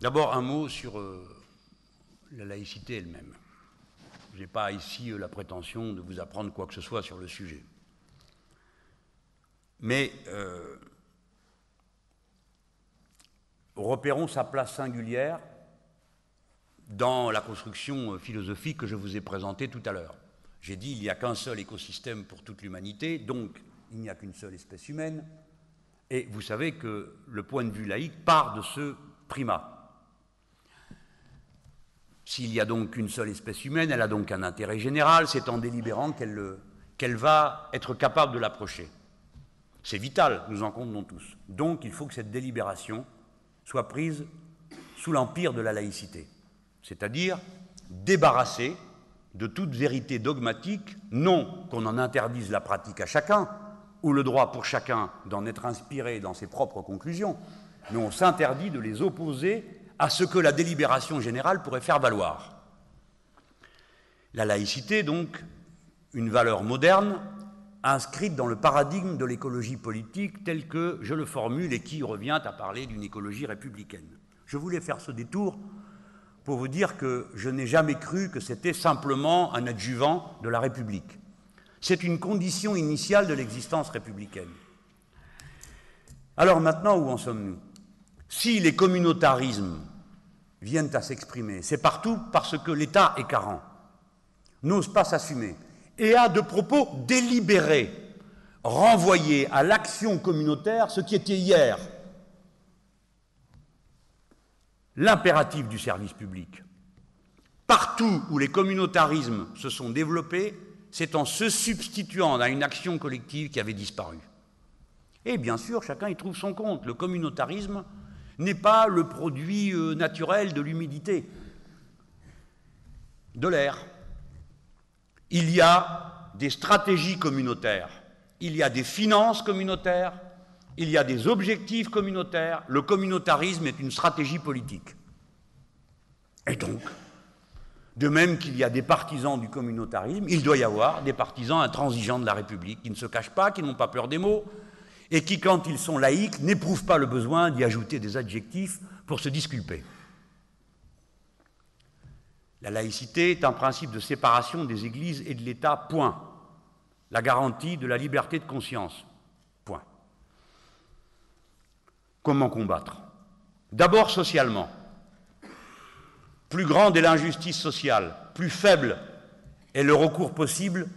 D'abord, un mot sur la laïcité elle-même. Je n'ai pas ici la prétention de vous apprendre quoi que ce soit sur le sujet. Mais repérons sa place singulière dans la construction philosophique que je vous ai présentée tout à l'heure. J'ai dit qu'il n'y a qu'un seul écosystème pour toute l'humanité, donc il n'y a qu'une seule espèce humaine, et vous savez que le point de vue laïque part de ce primat. S'il y a donc une seule espèce humaine, elle a donc un intérêt général, c'est en délibérant qu'elle va être capable de l'approcher. C'est vital, nous en convenons tous. Donc il faut que cette délibération soit prise sous l'empire de la laïcité, c'est-à-dire débarrassée de toute vérité dogmatique, non qu'on en interdise la pratique à chacun, ou le droit pour chacun d'en être inspiré dans ses propres conclusions, mais on s'interdit de les opposer à ce que la délibération générale pourrait faire valoir. La laïcité, donc, une valeur moderne, inscrite dans le paradigme de l'écologie politique tel que je le formule et qui revient à parler d'une écologie républicaine. Je voulais faire ce détour pour vous dire que je n'ai jamais cru que c'était simplement un adjuvant de la République. C'est une condition initiale de l'existence républicaine. Alors maintenant, où en sommes-nous? Si les communautarismes viennent à s'exprimer, c'est partout parce que l'État est carent, n'ose pas s'assumer, et a de propos délibérés renvoyé à l'action communautaire ce qui était hier l'impératif du service public. Partout où les communautarismes se sont développés, c'est en se substituant à une action collective qui avait disparu. Et bien sûr, chacun y trouve son compte. Le communautarisme n'est pas le produit naturel de l'humidité, de l'air. Il y a des stratégies communautaires, il y a des finances communautaires, il y a des objectifs communautaires. Le communautarisme est une stratégie politique. Et donc, de même qu'il y a des partisans du communautarisme, il doit y avoir des partisans intransigeants de la République qui ne se cachent pas, qui n'ont pas peur des mots, et qui, quand ils sont laïcs, n'éprouvent pas le besoin d'y ajouter des adjectifs pour se disculper. La laïcité est un principe de séparation des églises et de l'État, point. La garantie de la liberté de conscience, point. Comment combattre? D'abord socialement. Plus grande est l'injustice sociale, plus faible est le recours possible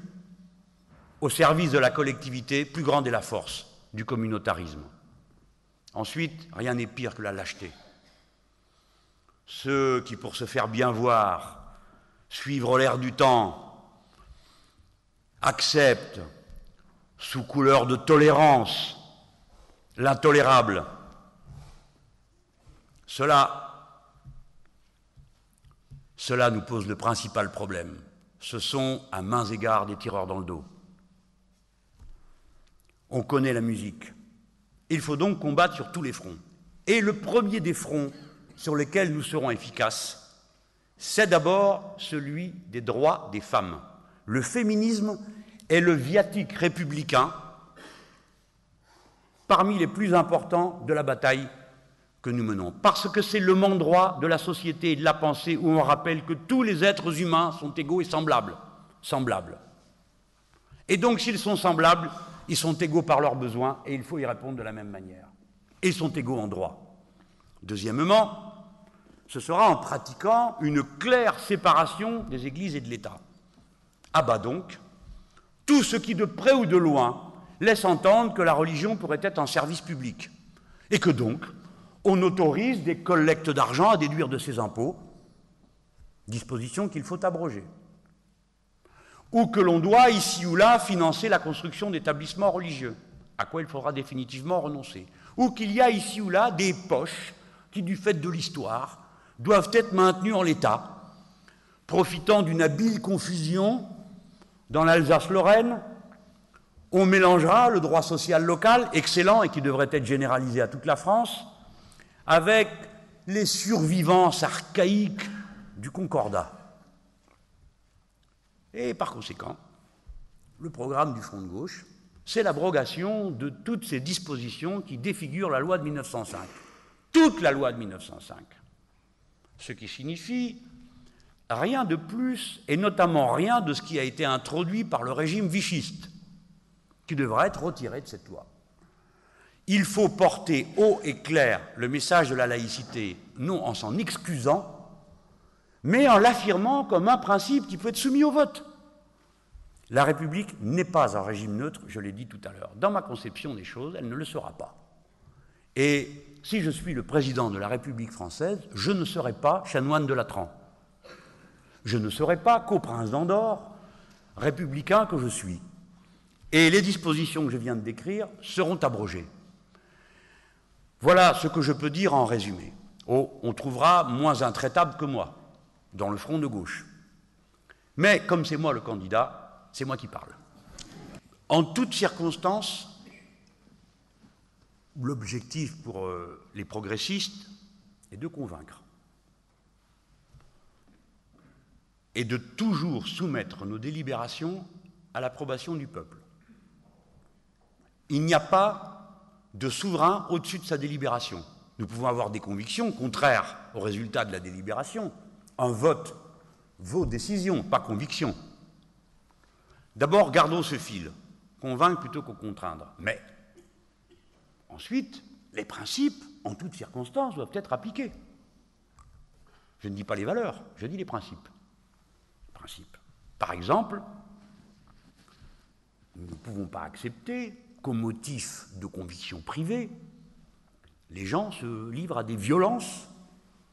au service de la collectivité, plus grande est la force du communautarisme. Ensuite, rien n'est pire que la lâcheté. Ceux qui, pour se faire bien voir, suivre l'air du temps, acceptent, sous couleur de tolérance, l'intolérable, cela nous pose le principal problème. Ce sont, à mains égards, des tireurs dans le dos. On connaît la musique. Il faut donc combattre sur tous les fronts. Et le premier des fronts sur lesquels nous serons efficaces, c'est d'abord celui des droits des femmes. Le féminisme est le viatique républicain parmi les plus importants de la bataille que nous menons, parce que c'est le mandroit de la société et de la pensée où on rappelle que tous les êtres humains sont égaux et semblables. Et donc, s'ils sont semblables, ils sont égaux par leurs besoins et il faut y répondre de la même manière. Et ils sont égaux en droit. Deuxièmement, ce sera en pratiquant une claire séparation des églises et de l'État. Ah bah donc, tout ce qui de près ou de loin laisse entendre que la religion pourrait être un service public et que donc on autorise des collectes d'argent à déduire de ses impôts, disposition qu'il faut abroger. Ou que l'on doit, ici ou là, financer la construction d'établissements religieux, à quoi il faudra définitivement renoncer. Ou qu'il y a ici ou là des poches qui, du fait de l'histoire, doivent être maintenues en l'état, profitant d'une habile confusion dans l'Alsace-Lorraine. On mélangera le droit social local, excellent et qui devrait être généralisé à toute la France, avec les survivances archaïques du Concordat. Et par conséquent, le programme du Front de gauche, c'est l'abrogation de toutes ces dispositions qui défigurent la loi de 1905. Toute la loi de 1905. ce qui signifie rien de plus, et notamment rien de ce qui a été introduit par le régime vichiste, qui devra être retiré de cette loi. Il faut porter haut et clair le message de la laïcité, non en s'en excusant, mais en l'affirmant comme un principe qui peut être soumis au vote. La République n'est pas un régime neutre, je l'ai dit tout à l'heure. Dans ma conception des choses, elle ne le sera pas. Et si je suis le président de la République française, je ne serai pas chanoine de Latran. Je ne serai pas qu'au prince d'Andorre, républicain que je suis. Et les dispositions que je viens de décrire seront abrogées. Voilà ce que je peux dire en résumé. Oh, on trouvera moins intraitable que moi, dans le front de gauche. Mais comme c'est moi le candidat, c'est moi qui parle. En toutes circonstances, l'objectif pour les progressistes est de convaincre. Et de toujours soumettre nos délibérations à l'approbation du peuple. Il n'y a pas de souverain au-dessus de sa délibération. Nous pouvons avoir des convictions contraires au résultat de la délibération. Un vote vaut décision, pas conviction. D'abord, gardons ce fil, convaincre plutôt que contraindre. Mais ensuite, les principes, en toutes circonstances, doivent être appliqués. Je ne dis pas les valeurs, je dis les principes. Par exemple, nous ne pouvons pas accepter qu'au motif de convictions privées, les gens se livrent à des violences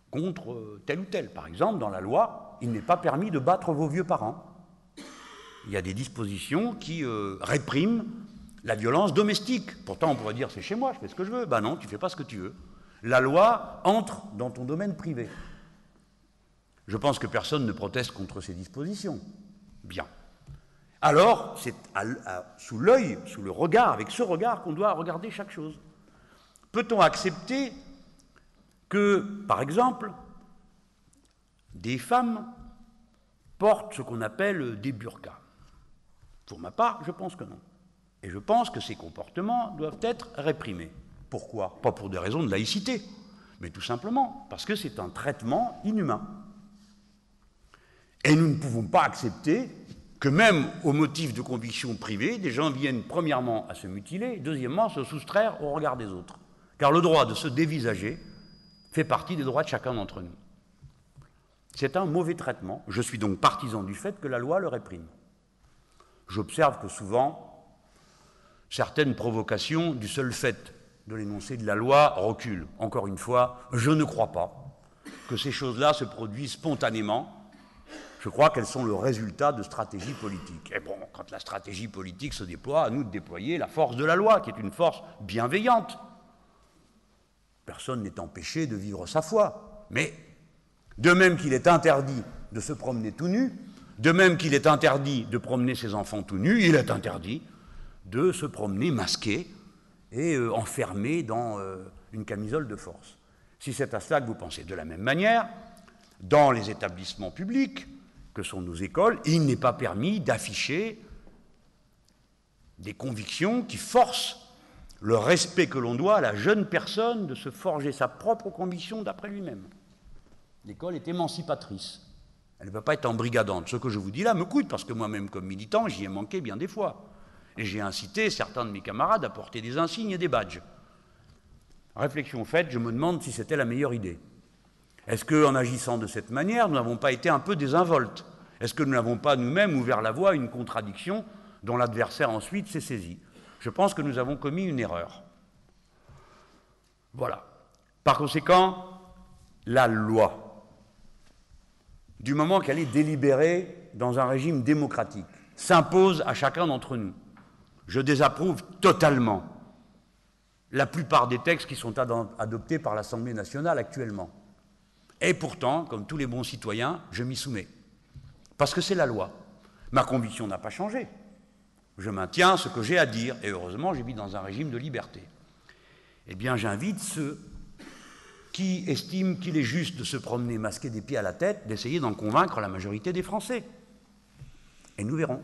contre tel ou tel. Par exemple, dans la loi, il n'est pas permis de battre vos vieux parents. Il y a des dispositions qui répriment la violence domestique. Pourtant, on pourrait dire, c'est chez moi, je fais ce que je veux. Ben non, tu ne fais pas ce que tu veux. La loi entre dans ton domaine privé. Je pense que personne ne proteste contre ces dispositions. Bien. Alors, c'est sous l'œil, sous le regard, avec ce regard qu'on doit regarder chaque chose. Peut-on accepter que, par exemple, des femmes portent ce qu'on appelle des burqas? Pour ma part, je pense que non. Et je pense que ces comportements doivent être réprimés. Pourquoi? Pas pour des raisons de laïcité, mais tout simplement parce que c'est un traitement inhumain. Et nous ne pouvons pas accepter que même au motif de conviction privée, des gens viennent premièrement à se mutiler, deuxièmement à se soustraire au regard des autres. Car le droit de se dévisager fait partie des droits de chacun d'entre nous. C'est un mauvais traitement. Je suis donc partisan du fait que la loi le réprime. J'observe que souvent, certaines provocations, du seul fait de l'énoncé de la loi, reculent. Encore une fois, je ne crois pas que ces choses-là se produisent spontanément. Je crois qu'elles sont le résultat de stratégies politiques. Et bon, quand la stratégie politique se déploie, à nous de déployer la force de la loi, qui est une force bienveillante. Personne n'est empêché de vivre sa foi. Mais, de même qu'il est interdit de se promener tout nu, de même qu'il est interdit de promener ses enfants tout nus, il est interdit de se promener masqué et enfermé dans une camisole de force. Si c'est à cela que vous pensez. De la même manière, dans les établissements publics, que sont nos écoles, il n'est pas permis d'afficher des convictions qui forcent le respect que l'on doit à la jeune personne de se forger sa propre conviction d'après lui-même. L'école est émancipatrice. Elle ne peut pas être embrigadante. Ce que je vous dis là me coûte, parce que moi-même, comme militant, j'y ai manqué bien des fois. Et j'ai incité certains de mes camarades à porter des insignes et des badges. Réflexion faite, je me demande si c'était la meilleure idée. Est-ce qu'en agissant de cette manière, nous n'avons pas été un peu désinvoltes? Est-ce que nous n'avons pas nous-mêmes ouvert la voie à une contradiction dont l'adversaire ensuite s'est saisi? Je pense que nous avons commis une erreur. Voilà. Par conséquent, la loi, du moment qu'elle est délibérée dans un régime démocratique, s'impose à chacun d'entre nous. Je désapprouve totalement la plupart des textes qui sont adoptés par l'Assemblée nationale actuellement. Et pourtant, comme tous les bons citoyens, je m'y soumets. Parce que c'est la loi. Ma conviction n'a pas changé. Je maintiens ce que j'ai à dire, et heureusement, je vis dans un régime de liberté. Eh bien, j'invite ceux qui estiment qu'il est juste de se promener masqué des pieds à la tête, d'essayer d'en convaincre la majorité des Français. Et nous verrons.